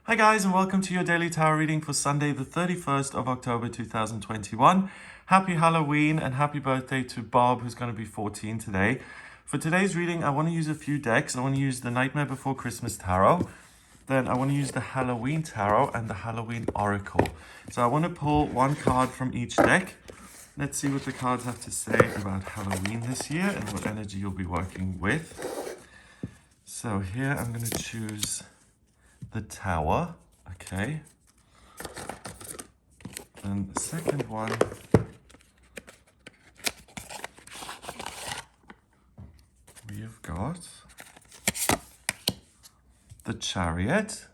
Hi guys, and welcome to your daily tarot reading for Sunday the 31st of October 2021. Happy Halloween and happy birthday to Bob, who's going to be 14 today. For today's reading, I want to use a few decks. I want to use the Nightmare Before Christmas Tarot. Then I want to use the Halloween Tarot and the Halloween Oracle. So I want to pull one card from each deck. Let's see what the cards have to say about Halloween this year and what energy you'll be working with. So here I'm going to choose the Tower, okay. And the second one, we've got the Chariot.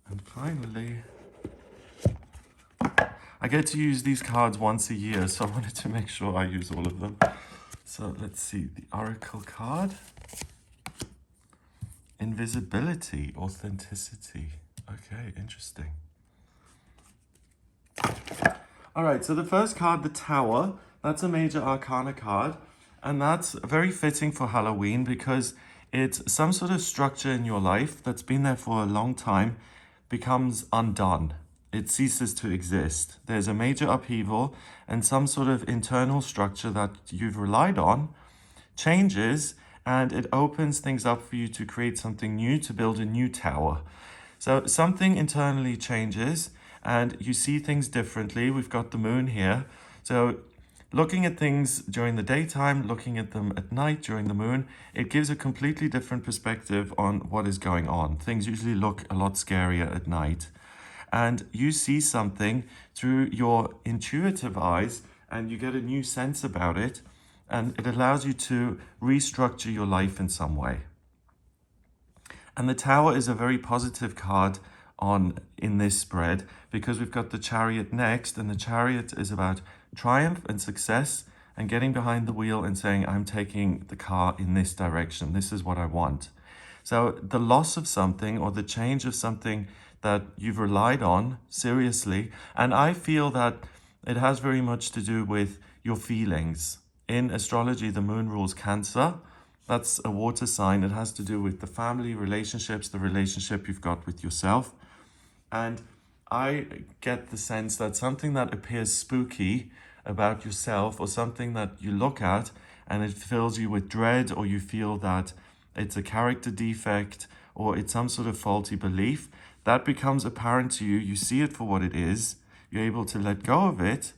And finally, I get to use these cards once a year, so I wanted to make sure I use all of them. So let's see, the Oracle card. Invisibility, authenticity. Okay, interesting. All right, so the first card, the Tower, that's a major arcana card, and that's very fitting for Halloween because it's some sort of structure in your life that's been there for a long time becomes undone. It ceases to exist. There's a major upheaval and some sort of internal structure that you've relied on changes, and it opens things up for you to create something new, to build a new tower. So something internally changes and you see things differently. We've got the moon here. So looking at things during the daytime, looking at them at night during the moon, it gives a completely different perspective on what is going on. Things usually look a lot scarier at night. And you see something through your intuitive eyes and you get a new sense about it. And it allows you to restructure your life in some way. And the Tower is a very positive card in this spread because we've got the Chariot next, and the Chariot is about triumph and success and getting behind the wheel and saying, I'm taking the car in this direction. This is what I want. So the loss of something or the change of something that you've relied on seriously, and I feel that it has very much to do with your feelings. In astrology, the moon rules Cancer. That's a water sign. It has to do with the family relationships, the relationship you've got with yourself. And I get the sense that something that appears spooky about yourself or something that you look at and it fills you with dread, or you feel that it's a character defect or it's some sort of faulty belief, that becomes apparent to you. You see it for what it is. You're able to let go of it.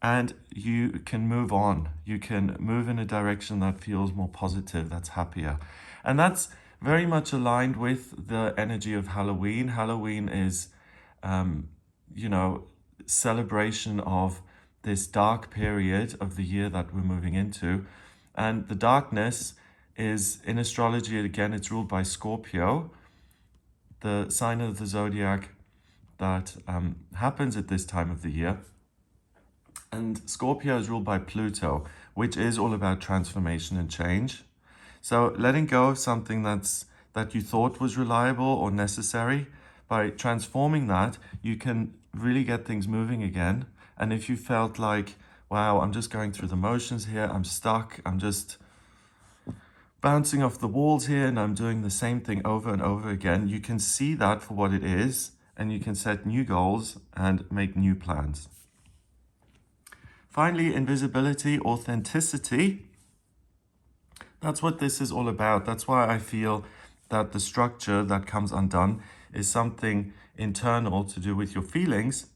And you can move on. You can move in a direction that feels more positive, that's happier. And that's very much aligned with the energy of Halloween. Halloween is, celebration of this dark period of the year that we're moving into. And the darkness is, in astrology, again, it's ruled by Scorpio, the sign of the zodiac that happens at this time of the year. And Scorpio is ruled by Pluto, which is all about transformation and change. So letting go of something that you thought was reliable or necessary, by transforming that, you can really get things moving again. And if you felt like, wow, I'm just going through the motions here, I'm stuck, I'm just bouncing off the walls here and I'm doing the same thing over and over again, you can see that for what it is and you can set new goals and make new plans. Finally, invisibility, authenticity. That's what this is all about. That's why I feel that the structure that comes undone is something internal to do with your feelings.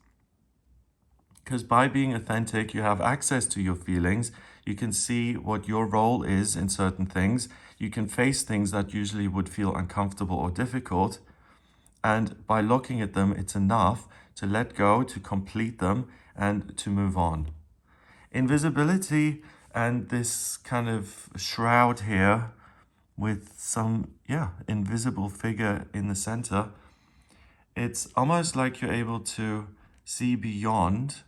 Because by being authentic, you have access to your feelings. You can see what your role is in certain things. You can face things that usually would feel uncomfortable or difficult. And by looking at them, it's enough to let go, to complete them, and to move on. Invisibility and this kind of shroud here with some, invisible figure in the center. It's almost like you're able to see beyond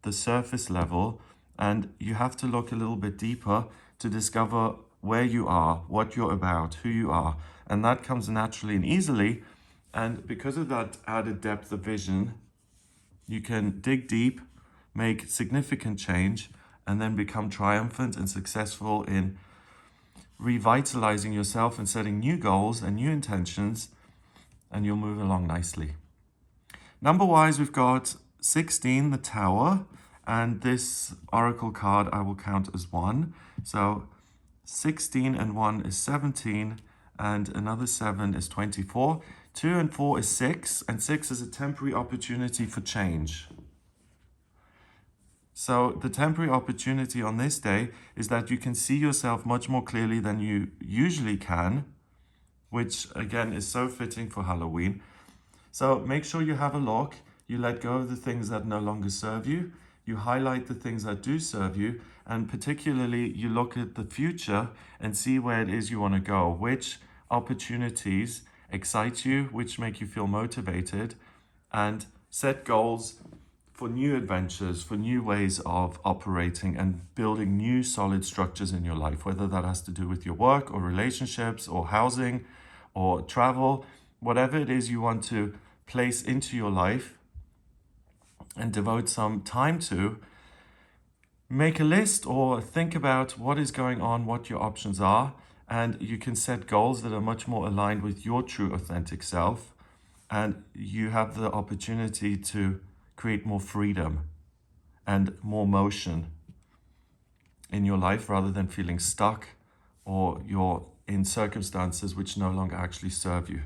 the surface level, and you have to look a little bit deeper to discover where you are, what you're about, who you are. And that comes naturally and easily. And because of that added depth of vision, you can dig deep, make significant change, and then become triumphant and successful in revitalizing yourself and setting new goals and new intentions, and you'll move along nicely. Number-wise, we've got 16, the Tower, and this oracle card I will count as 1. So 16 and 1 is 17, and another 7 is 24. 2 and 4 is 6, and 6 is a temporary opportunity for change. So the temporary opportunity on this day is that you can see yourself much more clearly than you usually can, which again is so fitting for Halloween. So make sure you have a look, you let go of the things that no longer serve you, you highlight the things that do serve you, and particularly you look at the future and see where it is you want to go, which opportunities excite you, which make you feel motivated, and set goals for new adventures, for new ways of operating and building new solid structures in your life, whether that has to do with your work or relationships or housing or travel, whatever it is you want to place into your life and devote some time to. Make a list or think about what is going on, what your options are, and you can set goals that are much more aligned with your true authentic self, and you have the opportunity to create more freedom and more motion in your life rather than feeling stuck or you're in circumstances which no longer actually serve you.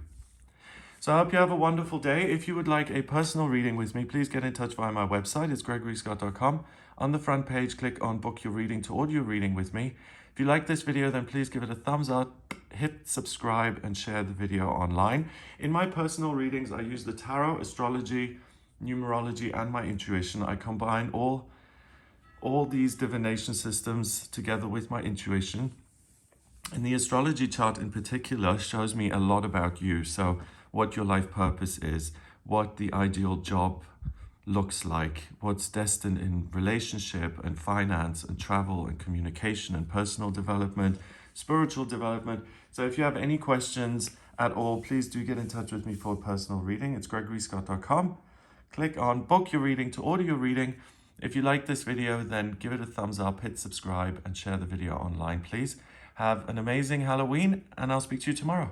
So I hope you have a wonderful day. If you would like a personal reading with me, please get in touch via my website. It's gregoryscott.com. On the front page, click on book your reading to audio reading with me. If you like this video, then please give it a thumbs up, hit subscribe, and share the video online. In my personal readings, I use the tarot, astrology, numerology, and my intuition. I combine all these divination systems together with my intuition. And the astrology chart in particular shows me a lot about you. So what your life purpose is, what the ideal job looks like, what's destined in relationship and finance and travel and communication and personal development, spiritual development. So if you have any questions at all, please do get in touch with me for a personal reading. It's gregoryscott.com. Click on book your reading to audio reading. If you like this video, then give it a thumbs up, hit subscribe, and share the video online, please. Have an amazing Halloween, and I'll speak to you tomorrow.